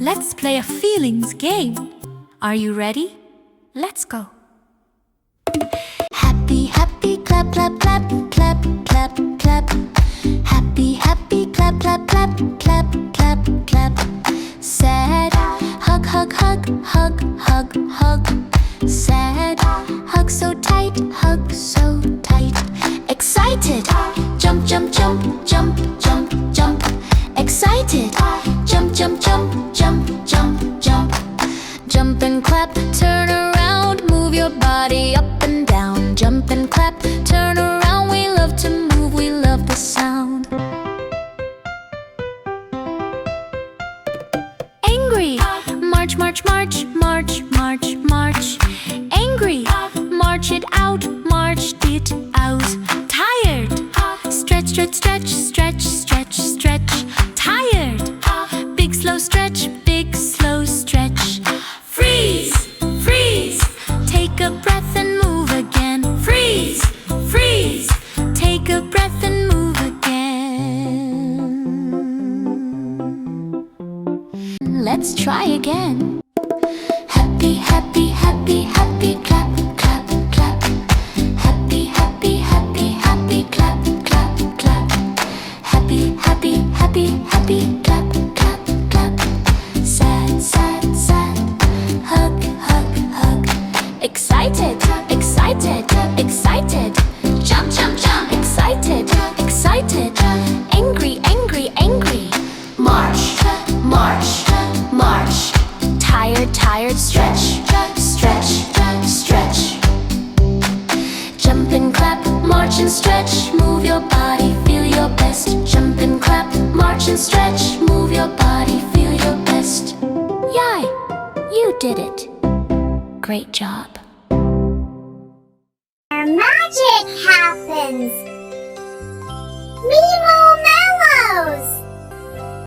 Let's play a feelings game. Are you ready? Let's go. Happy, happy, clap, clap, clap, clap, clap, clap. Happy, happy, clap, clap, clap, clap, clap, clap. Sad, hug, hug, hug, hug, hug, hug. Sad, hug so tight, hug so tight. Excited, jump, jump, jump, jump, jump, jump. Excited, jump, jump, jump, jump, jump, jump. Jump and clap, turn around, move your body up and down. Jump and clap, turn around, we love to move, we love the sound. Angry, march, march, march, march, march, march. Angry, march it out, march it out. Tired, stretch, stretch, stretch, stretch, stretch, stretch. Tired, big slow stretch, big slow stretch. Freeze, freeze, take a breath and move again. Freeze, freeze, take a breath and move again. Let's try again. Happy, happy, happy, happy, clap, clap, clap. Happy, happy, happy, happy, clap, clap, clap. Happy, happy, happy, happy, clap, clap, clap. Sad, sad, sad, hug, hug, hug. Excited, excited, excited. Jump, jump, jump. Excited, excited. Angry, angry, angry. March, march, march. Tired, tired, stretch, stretch, stretch. Jump and clap, march and stretch. Move your body, feel your best. Jump and clap, march and stretch. Move your body, feel your best. Yay! You did it. Great job. Magic happens.